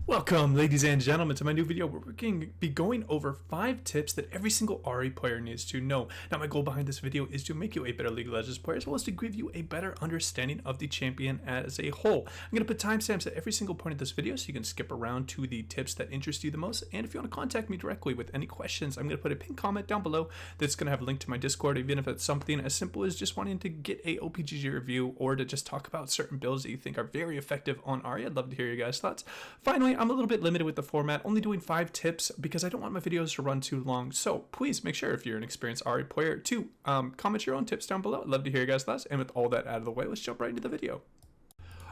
Welcome, ladies and gentlemen, to my new video where we're going to be going over 5 tips that every single Ahri player needs to know. Now, my goal behind this video is to make you a better League of Legends player, as well as to give you a better understanding of the champion as a whole. I'm going to put timestamps at every single point of this video so you can skip around to the tips that interest you the most. And if you want to contact me directly with any questions, I'm going to put a pinned comment down below that's going to have a link to my Discord, even if it's something as simple as just wanting to get a OPGG review or to just talk about certain builds that you think are very effective on Ahri. I'd love to hear your guys' thoughts. Finally, I'm a little bit limited with the format, only doing 5 tips because I don't want my videos to run too long. So please make sure, if you're an experienced Ahri player, to comment your own tips down below. I'd love to hear your guys' thoughts. And with all that out of the way, let's jump right into the video.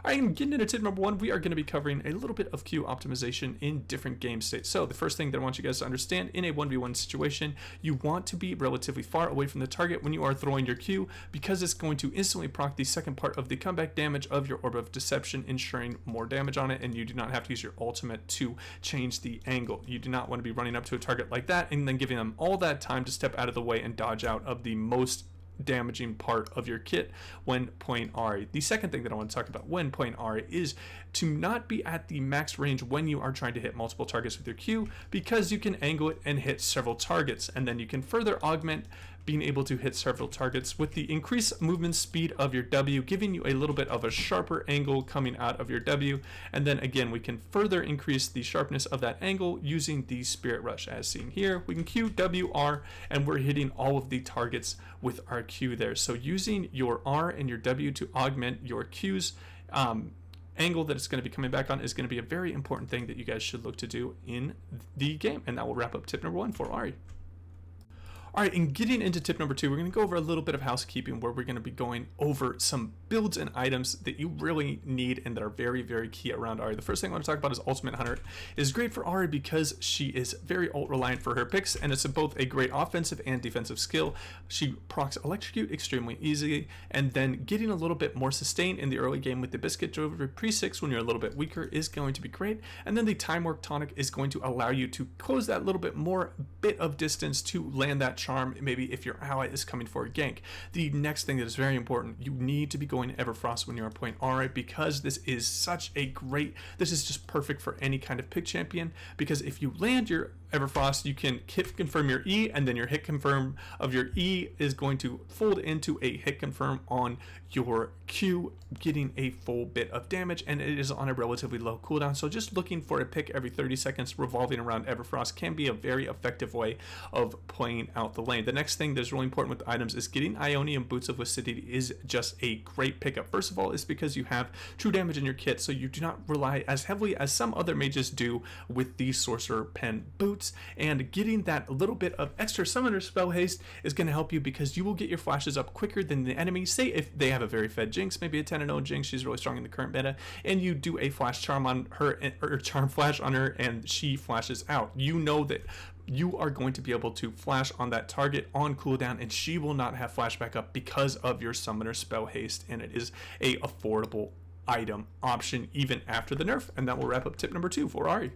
Alright, getting into tip number 1, we are going to be covering a little bit of queue optimization in different game states. So the first thing that I want you guys to understand, in a 1v1 situation, you want to be relatively far away from the target when you are throwing your Q, because it's going to instantly proc the second part of the comeback damage of your Orb of Deception, ensuring more damage on it, and you do not have to use your ultimate to change the angle. You do not want to be running up to a target like that and then giving them all that time to step out of the way and dodge out of the most damaging part of your kit when playing Ahri. The second thing that I want to talk about when playing Ahri is to not be at the max range when you are trying to hit multiple targets with your Q, because you can angle it and hit several targets, and then you can further augment being able to hit several targets with the increased movement speed of your W, giving you a little bit of a sharper angle coming out of your W. And then again, we can further increase the sharpness of that angle using the Spirit Rush, as seen here. We can Q, W, R, and we're hitting all of the targets with our Q there. So using your R and your W to augment your Q's angle that it's going to be coming back on is going to be a very important thing that you guys should look to do in the game. And that will wrap up tip number 1 for Ahri. Alright, and getting into tip number 2, we're going to go over a little bit of housekeeping where we're going to be going over some builds and items that you really need and that are very, very key around Ahri. The first thing I want to talk about is Ultimate Hunter. It is great for Ahri because she is very ult reliant for her picks, and it's both a great offensive and defensive skill. She procs Electrocute extremely easily, and then getting a little bit more sustain in the early game with the Biscuit Delivery Pre-6 when you're a little bit weaker is going to be great. And then the Time Work Tonic is going to allow you to close that little bit more bit of distance to land that charm, maybe if your ally is coming for a gank. The next thing that is very important, you need to be going Everfrost when you are playing Ahri, because this is such a great, this is just perfect for any kind of pick champion, because if you land your Everfrost, you can hit confirm your E, and then your hit confirm of your E is going to fold into a hit confirm on your Q, getting a full bit of damage, and it is on a relatively low cooldown. So just looking for a pick every 30 seconds revolving around Everfrost can be a very effective way of playing out the lane. The next thing that's really important with items is getting Ionian Boots of Lucidity is just a great pickup. First of all, it's because you have true damage in your kit, so you do not rely as heavily as some other mages do with the Sorcerer Pen boots, and getting that little bit of extra summoner spell haste is going to help you because you will get your flashes up quicker than the enemy. Say if they have a very fed Jinx, maybe a 10-0 Jinx, she's really strong in the current meta, and you do a flash charm on her, or charm flash on her, and she flashes out. You know that you are going to be able to flash on that target on cooldown, and she will not have flashback up because of your summoner spell haste, and it is a affordable item option even after the nerf. And that will wrap up tip number 2 for Ahri.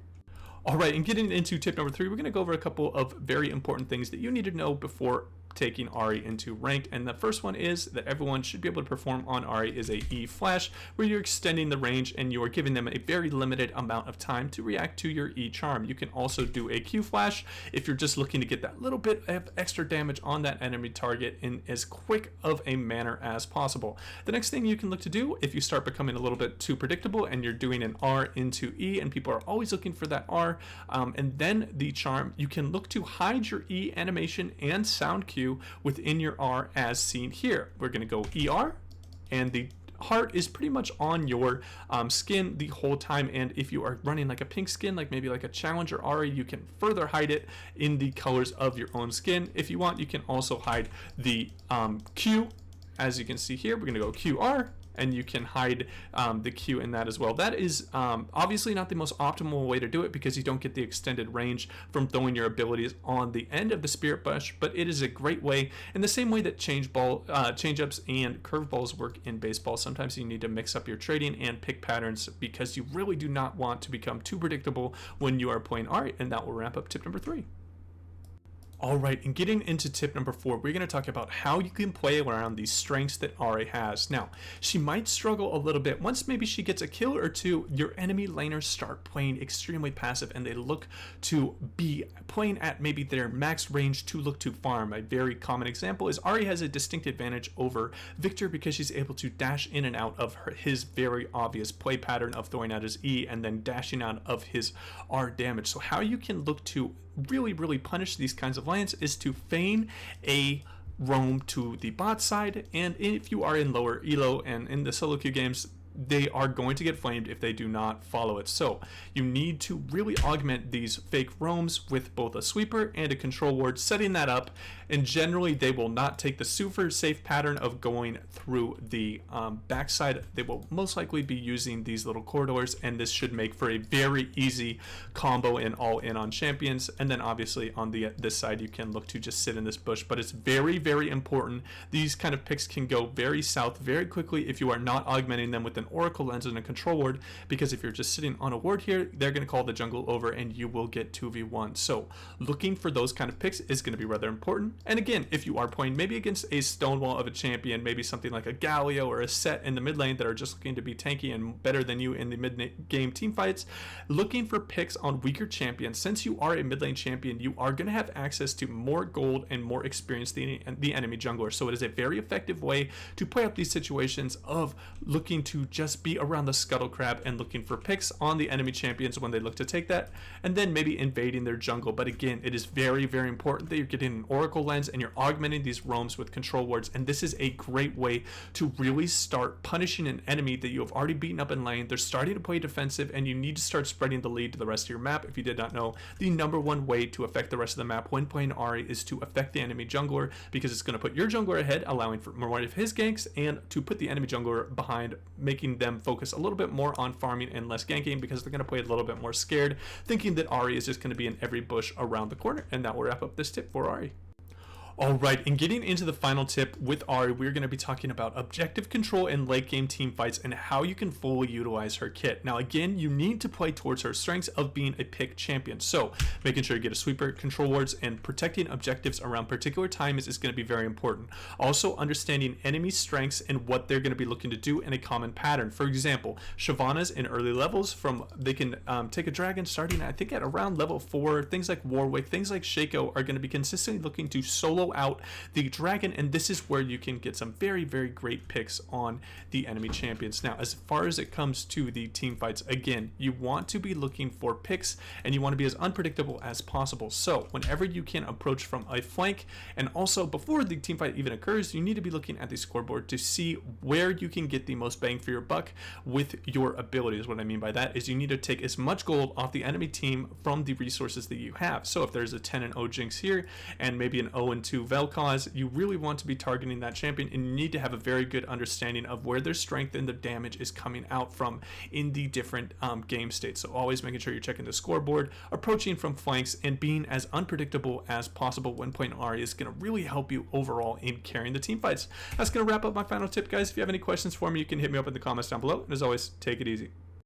Alright, and getting into tip number 3, we're going to go over a couple of very important things that you need to know before taking Ahri into ranked. And the first one is that everyone should be able to perform on Ahri is a E flash, where you're extending the range and you are giving them a very limited amount of time to react to your E charm. You can also do a Q flash if you're just looking to get that little bit of extra damage on that enemy target in as quick of a manner as possible. The next thing you can look to do, if you start becoming a little bit too predictable and you're doing an R into E and people are always looking for that R, and then the charm, you can look to hide your E animation and sound cue within your R, as seen here. We're going to go ER, and the heart is pretty much on your skin the whole time, and if you are running like a pink skin, like maybe like a challenger Ahri, you can further hide it in the colors of your own skin. If you want, you can also hide the Q, as you can see here. We're going to go QR, and you can hide the Q in that as well. That is obviously not the most optimal way to do it, because you don't get the extended range from throwing your abilities on the end of the Spirit Bush, but it is a great way, in the same way that change-ups and curveballs work in baseball. Sometimes you need to mix up your trading and pick patterns, because you really do not want to become too predictable when you are playing Ahri. And that will wrap up tip number 3. All right, and getting into tip number 4, we're going to talk about how you can play around these strengths that Ahri has. Now, she might struggle a little bit. Once maybe she gets a kill or two, your enemy laners start playing extremely passive and they look to be playing at maybe their max range to look to farm. A very common example is Ahri has a distinct advantage over Victor because she's able to dash in and out of his very obvious play pattern of throwing out his E and then dashing out of his R damage. So how you can look to really punish these kinds of lanes is to feign a roam to the bot side, and if you are in lower elo and in the solo queue games, they are going to get flamed if they do not follow it. So you need to really augment these fake roams with both a sweeper and a control ward, setting that up, and generally they will not take the super safe pattern of going through the backside. They will most likely be using these little corridors, and this should make for a very easy combo and all in on champions. And then obviously on this side you can look to just sit in this bush, but it's very important. These kind of picks can go very south very quickly if you are not augmenting them with an oracle lens and a control ward, because if you're just sitting on a ward here, they're going to call the jungle over and you will get 2v1. So looking for those kind of picks is going to be rather important. And again, if you are playing maybe against a stonewall of a champion, maybe something like a Galio or a Set in the mid lane that are just looking to be tanky and better than you in the mid game team fights, looking for picks on weaker champions. Since you are a mid lane champion, you are going to have access to more gold and more experience than the enemy jungler. So it is a very effective way to play up these situations of looking to just be around the scuttle crab and looking for picks on the enemy champions when they look to take that, and then maybe invading their jungle. But again, it is very important that you're getting an oracle lens and you're augmenting these roams with control wards, and this is a great way to really start punishing an enemy that you have already beaten up in lane. They're starting to play defensive and you need to start spreading the lead to the rest of your map. If you did not know, the #1 way to affect the rest of the map when playing Ahri is to affect the enemy jungler, because it's going to put your jungler ahead, allowing for more of his ganks, and to put the enemy jungler behind, making them focus a little bit more on farming and less ganking, because they're going to play a little bit more scared, thinking that Ahri is just going to be in every bush around the corner. And that will wrap up this tip for Ahri. All right, and getting into the final tip with Ahri, we're going to be talking about objective control in late game team fights and how you can fully utilize her kit. Now again, you need to play towards her strengths of being a pick champion. So making sure you get a sweeper, control wards, and protecting objectives around particular times is going to be very important. Also understanding enemy strengths and what they're going to be looking to do in a common pattern. For example, Shyvana's in early levels, they can take a dragon starting I think at around level 4. Things like Warwick, things like Shaco are going to be consistently looking to solo out the dragon, and this is where you can get some very great picks on the enemy champions. Now as far as it comes to the team fights, again, you want to be looking for picks and you want to be as unpredictable as possible. So whenever you can approach from a flank, and also before the team fight even occurs, you need to be looking at the scoreboard to see where you can get the most bang for your buck with your abilities. What I mean by that is you need to take as much gold off the enemy team from the resources that you have. So if there's a 10-0 Jinx here and maybe an 0-2 Vel'Koz, you really want to be targeting that champion, and you need to have a very good understanding of where their strength and the damage is coming out from in the different game states. So always making sure you're checking the scoreboard, approaching from flanks, and being as unpredictable as possible when playing Ahri is going to really help you overall in carrying the team fights. That's going to wrap up my final tip, guys. If you have any questions for me, you can hit me up in the comments down below, and as always, take it easy.